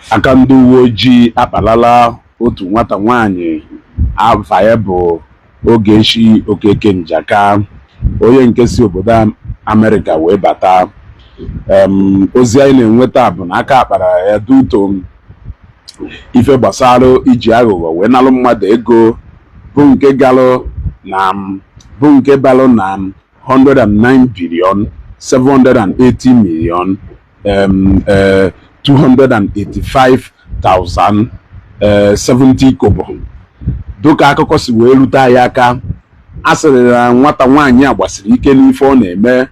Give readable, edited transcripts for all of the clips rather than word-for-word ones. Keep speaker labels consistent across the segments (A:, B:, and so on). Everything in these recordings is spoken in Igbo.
A: aka ndị uwe ojii akpalala otu nwata nwanyị afa ya bụ Ogechi Okeke Njaka, onye nke si obodo Amerịka wee bata. Ozi anyị na-enweta bụ na aka akpara ya duto ife gbasara iji aghụghọ wee nalụ mmadụ ego bụ nke balụ na 109 billion 780 million 285,070 kobo. Dịka akụkọ si wee rute anyị aka, a sịrị na nwata nwaanyị a gbasiri ike n'ife ọ na-eme,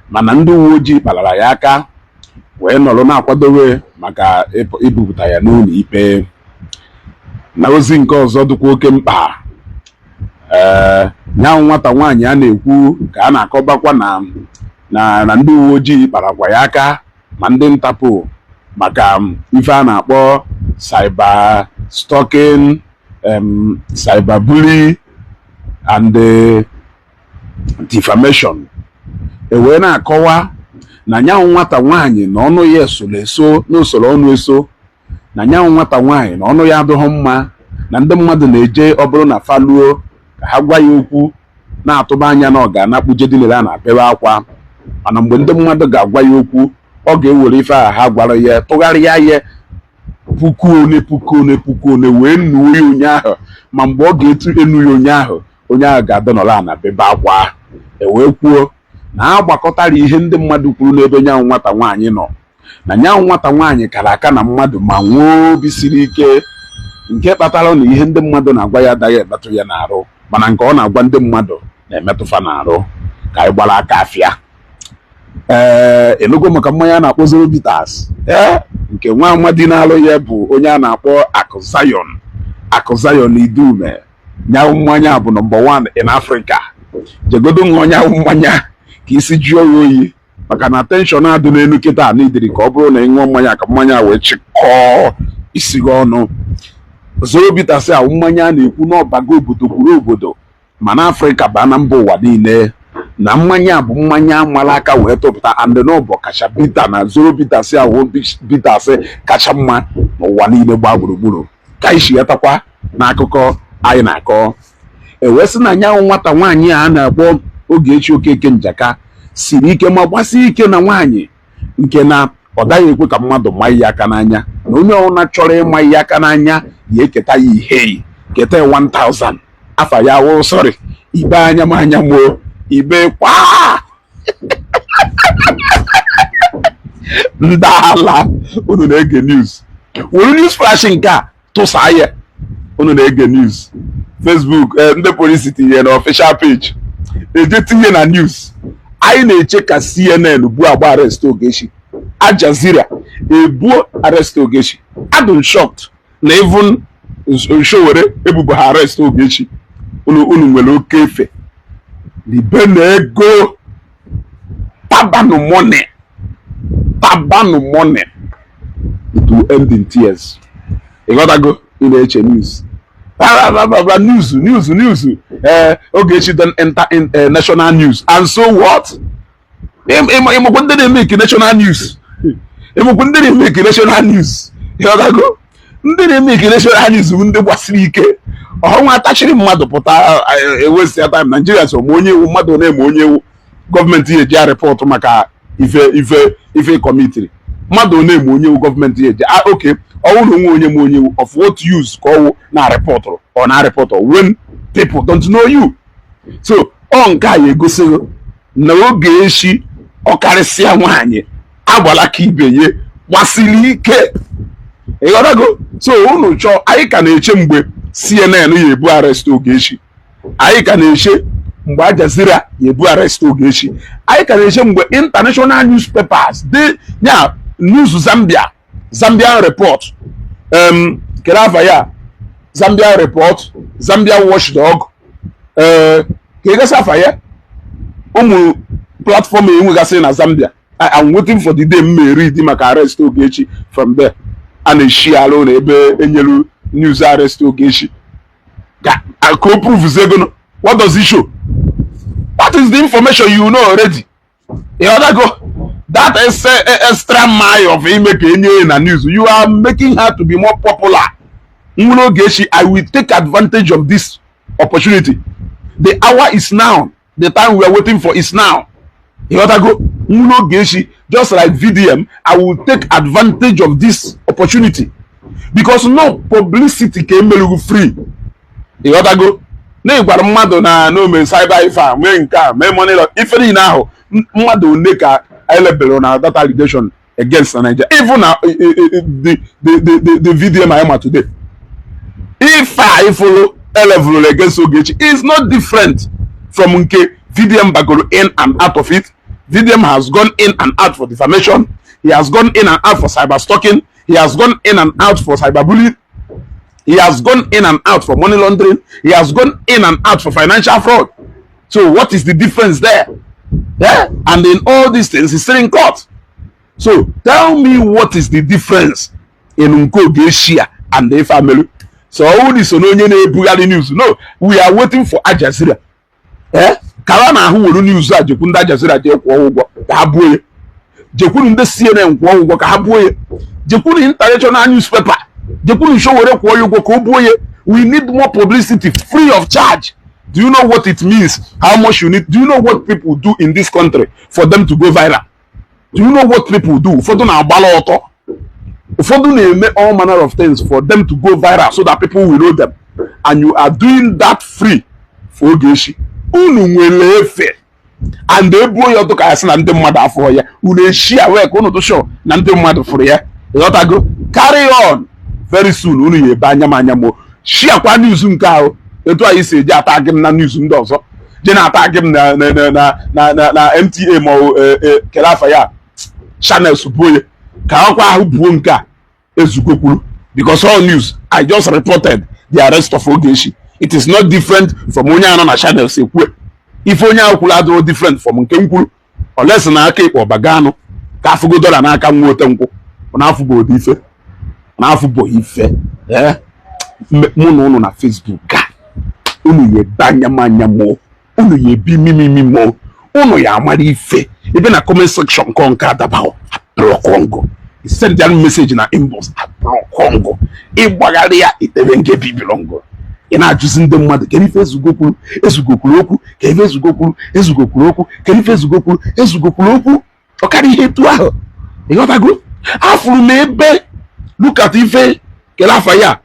A: mana ndị uwe ojii kpalara ya aka wee nọrọ na-akwadobe maka ibupụta ya n'ụlọ ikpe. Na ozi nke ọzọ dịkwa oke mkpa, nyanwụ nwata nwaanyị a na-ekwu ka a na-akọbakwa na ndị uwe ojii kparakwa ya aka ma ndị ntapo maka ife a na-akpọ cyber stalking, cyber bully and defamation. Wee na-akọwa na nyanwụ nwata nwaanyị na ọnụ ya esoro eso n'usoro ọnụ eso, na nyanwụ nwata nwaanyị na ọnụ ya adịghị mma, na ndị mmadụ na-eje ọ bụrụ na faluo ka ha gwa ya okwu na-atụba anya na ọ ga-anakpuje dinere a na-apewe akwa, mana mgbe ndị mmadụ ga-agwa ya okwu ọ ga-ewere ife aha ha gwara ya tụgharịa ya puku one wee nuo ya onye ahụ, ma mgbe ọ ga-etu enu ya onye ahụ ga-adọnọla na bebe akwa. Wee kwuo na agbakọtara ihe ndị mmadụ kwuru n'ebe nyanwụ nwata nwaanyị nọ, na nyanwụ nwata nwaanyị kara aka na mmadụ ma nwee obi siri ike, nke kpatara na ihe ndị mmadụ na-agwa ya adaghị emetụ ya n'arụ, mana nke ọ na-agwa ndị mmadụ na-emetụfa n'arụ. Ka anyị gbara aka afịa. Enugo maka mmanya a na-akpọ zero bitters, nke nwa amadi na-alụ ya bụ onye a na-akpọ Akụ Zion Idume. Nyanwụ mmanya bụ nọmba 1 in Africa. Jegodo nwa nyanwụ mmanya ka isi jụọ ya oyi, maka na tenshọn adị n'elu kịta n'idiri ka ọ bụrụ na ị ṅụọ mmanya ka mmanya wee chịkọọ isi gị ọnụ. Zero bitters a mmanya a na-ekwu n'ọbago obodo kwuru obodo ma na Afrịka baa na mba ụwa niile, na mmanya bụ mmanya mara aka wee tụpụta and n'ọbọ kacha bita, na zero bitters a wụ bitters kacha mma n'ụwa niile gbaa gburugburu. Ka anyị shigatakwa n'akụkọ anyị na-akọ. Wee sị na nyanwụ nwata nwaanyị a na-akpọ Ogechi Okeke Njaka siri ike ma gbasie ike na nwaanyị nke na ọ daghị ekwe ka mmadụ maa ya aka n'anya, na onye ọbụla chọrọ ịma ya aka n'anya ya eketa ya ihe keta 1000 afa ya wụ sọrị ibe anya m anya mụọ ibe kwa ndị ala unu na-ege news, were news flash nke a tụsaa ya, unu na-ege news. Facebook ndị polisi tinye na official page eje tinye na news. Anyị na-eche ka CNN buo agba arrest Ogechi, Al Jazeera ebuo arrest Ogechi. Adụ shocked na even show were ebubo ha arrest Ogechi. Unu nwere oke efe libe na ego tabanu money it will end in tears. You gotta go in the news. News. Ogechi don't enter in national news, and so what? They make national news. You gotta go. They make national news. Ndị gbasiri ike. Ọnwa atachiri mmadụ pụta waste their time. Nigeria so onye wu mmadụ na-eme onye wu gọọmenti eji report maka ife committee. Mmadụ na-eme onye wu gọọmenti eji okay. Ọwụrụ nwe onye wu of what use ka ọwụ na report or na report when people don't know you. So nke a egosi na Ogechi ọkarịsịa nwaanyị agbala ka ibe ye gbasiri ike. Ịghọtago? So unu chọọ, anyị ka na-eche mgbe CNN ya ebu arrest Ogechi, anyị ka na-eche mgbe Al Jazeera ya ebu arrest Ogechi, anyị ka na-eche mgbe international newspapers dị ya news Zambian report, kerafa ya Zambian report, Zambian watchdog, ka egasa afa ya ụmụ platform enwegasị na Zambia. I'm waiting for the day me read maka arrest Ogechi from there. A na-eshi alụ na ebe enyelu news arrest Ogechi. Ka prove zegono. What does it show? That is the information you know already. You know, that extra mile of make in the news, you are making her to be more popular. Ogechi, I will take advantage of this opportunity. The hour is now. The time we are waiting for is now. You gotta go. Ogechi, just like VDM, I will take advantage of this opportunity because no publicity came free. You gotta go. No, you got mmadụ na no me cyber ifam me nka me money if any now mmadụ make a level on data allegation against Nigeria. Even the VDM I am today. If I follow a level against Ogechi, it's not different from Nke. VDM bagoro in and out of it. VDM has gone in and out for defamation. He has gone in and out for cyber stalking. He has gone in and out for cyberbullying. He has gone in and out for money laundering. He has gone in and out for financial fraud. So what is the difference there? Yeah? And in all these things, he's still in court. So tell me what is the difference in Ogechi and the family. So all this news. No, we are waiting for Al Jazeera. Eh? Karana who will news that Jekunda Jazeera Kahaboye. Jekun the CNN Kahaboye. Jekun international newspaper. Jekun show we need more publicity free of charge. Do you know what it means? How much you need? Do you know what people do in this country for them to go viral? Do you know what people do? For them make all manner of things for them to go viral so that people will know them. And you are doing that free for Ogechi. And they blow your to Kayas and the mother for you. Will share work to show Nante mother for you. Go carry on very soon. Uni Banyamanyamo. Share kwa news unkao. Eto ayi se ja attack him na news ndozo. Je na attack him na MTA mo Kelafa ya channel suboye. Ka kwa hu buo nka ezukokuru because all news I just reported the arrest of Ogechi. It is not different from onya no na channel se kwe. If onya okula do different from nke nkuru unless na aka ikpo bagano ka afugo dollar na aka nwote nku na afugo ife na afugo ife mu na Facebook ka unu ye banyamanyamo unu ye bi mimimimo unu ya amari ife ebe na comment section konka dabao pro Congo send that message na inbox pro Congo igbagari ya itebe nke bibilongo ina juzi ndị mmadụ keni Facebook ezugokuru okwu keni Facebook ezugokuru okwu keni Facebook ezugokuru okwu okari ihe tu ahụ ịghọtago afuru m ebe look at ife Kelafa ya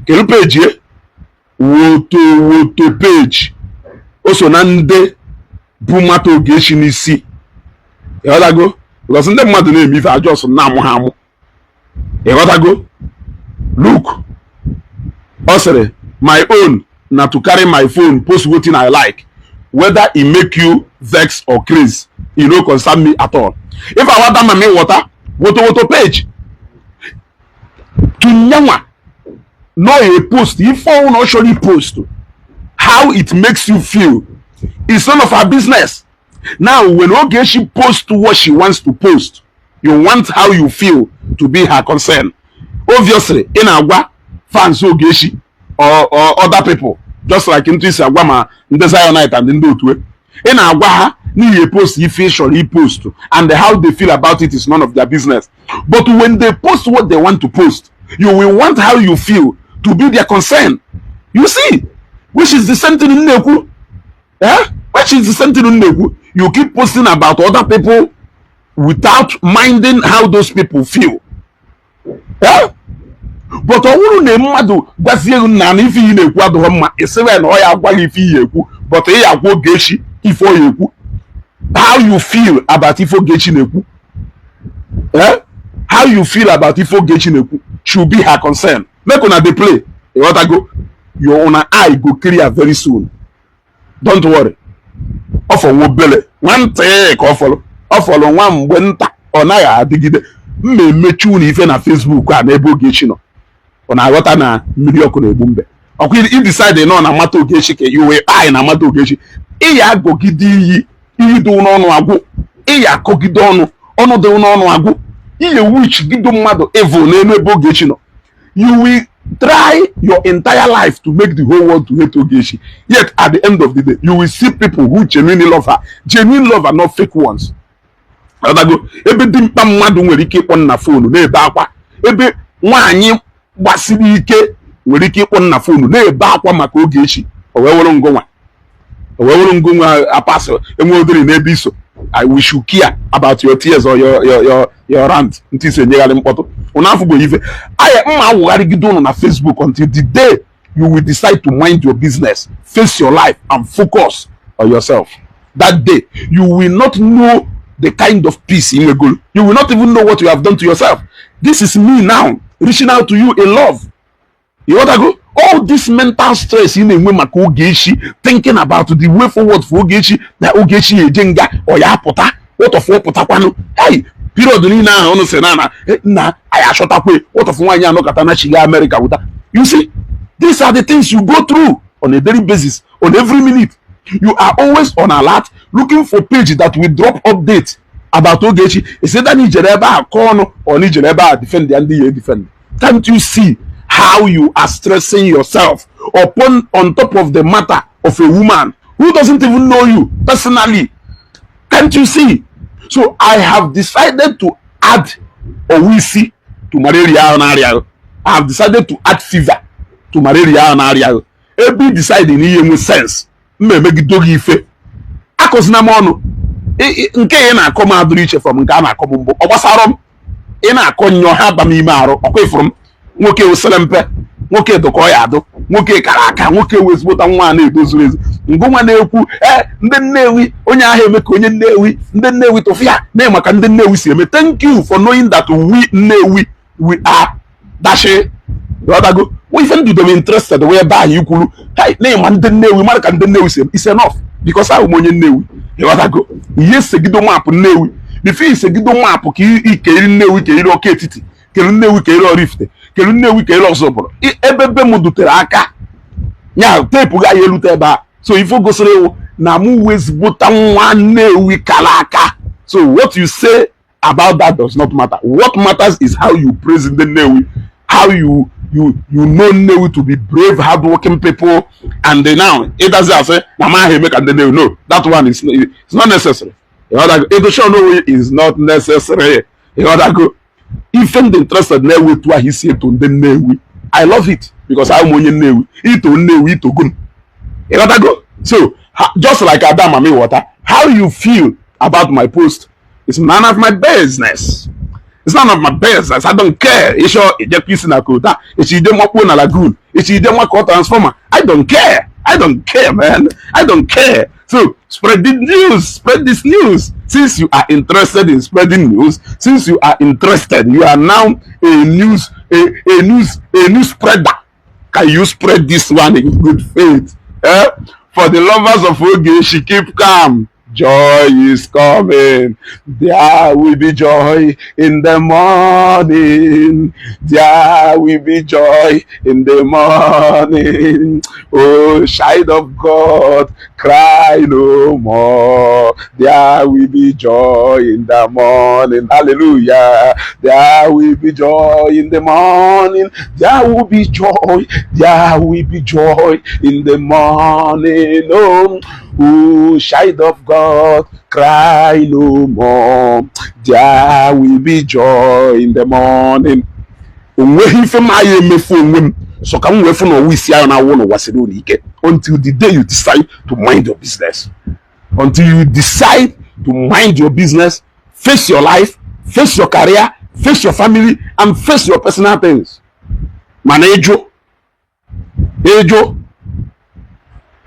A: kelu page woto page oso na nde bu mata Ogechi n'isi ịghọtago because ndị mmadụ na-eme ife ajọ ọsọ na-amụ ha amụ ịghọtago look osere my own na to carry my phone post wetin I like whether e make you vex or craze e no concern me at all. If I want that me water woto page tunyanwa no a post if I not surely post how it makes you feel. It's none of our business. Now when Ogechi posts what she wants to post, you want how you feel to be her concern. Obviously in Agwa fans Ogechi or other people just like into Agwama in the Zionite and in Dotwe in Agwa ni post if he post and how they feel about it is none of their business. But when they post what they want to post, you will want how you feel to be their concern. You see, which is the same thing in Neku. Yeah? Which is the same thing in Neku. You keep posting about other people without minding how those people feel. Yeah? But owuru na mmadu gwazie na ife yi na-ekwu adọrọ mma esewe na oya agwa ife yi ekwu but e agwa Ogechi ife o ekwu. How you feel about ife Ogechi na-ekwu? Eh? How you feel about ife Ogechi na-ekwu should be her concern. Make una dey play. You want to go? Your own eye go clear very soon. Don't worry. Offer wo bele. One thing ka follow. Offer one mgbe nta ọ naghị adịgide. Mmemechu na ife na Facebook a na ebe Ogechi nọ. Ona aghọta na mmiri ọkụ na-egbu mbe. Ọkwa i decide nọ na mata Ogechi ka you will eye na mata Ogechi. Ị ya agọgide iyi dị n'ọnụ agwụ. Ị ya akọgide ọnụ dị n'ọnụ agwụ. Ị ya witch gido mmadụ evil n'elu ebe Ogechi nọ. You will try your entire life to make the whole world to hate Ogechi. Yet at the end of the day, you will see people who genuinely love her. Genuine love are not fake ones. ọdago ebe dimkpa mmadụ nwere ike ịkpọ na fonu na-ebe akwa, ebe nwaanyị gbasiri ike nwere ike ịkpọ na fonu na-ebe akwa maka Ogechi o wee were ngụnwa apasị enwe odiri n'ebe iso. We should care about your tears or your rant ntị ise nyegharị mkpọtụ ụna afọ bụ ife aya mma awụgharịgide ụnụ na Facebook until the day you will decide to mind your business, face your life and focus on yourself. That day you will not know the kind of peace in your goal. You will not even know what you have done to yourself. This is me now reaching out to you in love. You want to go? All this mental stress in a way maka Ogechi, thinking about the way forward for Ogechi, that Ogechi ejenga or ya pota, what of what potakwano. Hey, period ni na ono senana na aya shota kwe, what of one ya no katana chiga America with that. You see, these are the things you go through on a daily basis, on every minute. You are always on alert, looking for page that will drop updates about Ogechi. Is it that Nijereba corner or Nijereba defend the NDA defend? Can't you see how you are stressing yourself on top of the matter of a woman who doesn't even know you personally? Can't you see? So I have decided to add Owisi to malaria and area. I have decided to add fever to malaria and area. Every deciding in sense. Megidogi ife. Akosina mono. Nke na akọ ma aduru iche from nke na akọ mbo. Ogbasaro ina akọ nyo ha ba mi maro. Okwe from nwoke oselempe, nwoke doko ya ado, nwoke kara aka, nwoke wezibota nwa na edozuru ezu. Ngwa na-ekwu ndị Nnewi onye ahụ eme ka onye Nnewi, ndị Nnewi tofia na maka ndị Nnewi si eme. Thank you for knowing that we Nnewi we are dashi. Go. We even do them interested whereby you could name and the Nnewi mark and the Nnewi is enough because I am onye Nnewi. You want to go? Yes, a gido map Nnewi. The fee is a gido map ki Nnewi ke iro ketiti. Ke Nnewi ke iro rifte. Ke Nnewi ke iro zobro. Ebebe mudutere aka. Nya tape ga yelute ba. So if you go sere na mu wezbuta nwa Nnewi kalaka. So what you say about that does not matter. What matters is how you praise the Nnewi, how you know Nnewi to be brave, hardworking people, and now it doesn't say make and Nnewi. No, that one is it's not necessary. It show no is not necessary. Even the interested Nnewi to he say to the Nnewi. I love it because I'm only Nnewi. Ito Nnewi ito gun. Go. So just like Adam Ami Water, how you feel about my post is none of my business. It's none of my business. I don't care. It's your piece in a quota. It's you don't want a lagoon. It's you don't want transformer. I don't care. I don't care, man. I don't care. So spread the news. Spread this news. Since you are interested in spreading news, since you are interested, you are now a news spreader. Can you spread this one in good faith? For the lovers of Ogechi, keep calm. Joy is coming. There will be joy in the morning. There will be joy in the morning. Oh, child of God, cry no more. There will be joy in the morning. Hallelujah. There will be joy in the morning. There will be joy. There will be joy in the morning. Oh, child of God, cry no more. There will be joy in the morning. So come away from until the day you decide to mind your business. Until you decide to mind your business, face your life, face your career, face your family, and face your personal things. Manejo,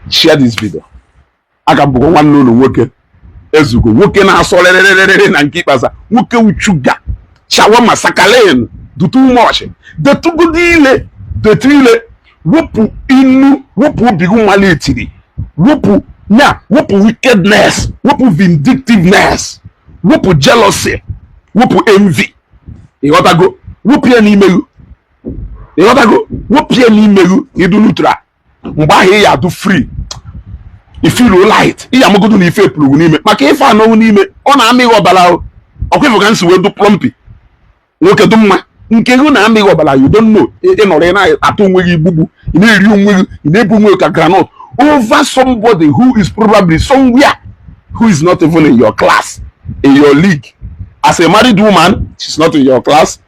A: share this video. Aga bugo nwanne unu nwoke ezugo nwoke na-asọ lelelelele na nke ikpaza nwoke uchuga shawama sakalen do too much de tugudile de trile wopu inu wopu bigu malitiri wopu wickedness wopu vindictiveness wopu jealousy wopu envy ihotago wopu ya n'imelu ihotago wopu ya n'imelu idunutra mgbe ahụ ya do free. If you light, iya mogodu ni ife plug n'ime maka ife anọ n'ime ọ na-amị ọbala o ọkwefu ka nsi wee du plumpi nwoke du mma nke hu na-amị ọbala you don't know ịnọrọ na atụ onwe gị igbugbu ị na-eri onwe gị ị na-ebu onwe ka granite over somebody who is probably somewhere who is not even in your class, in your league. as a married woman, she's not in your class.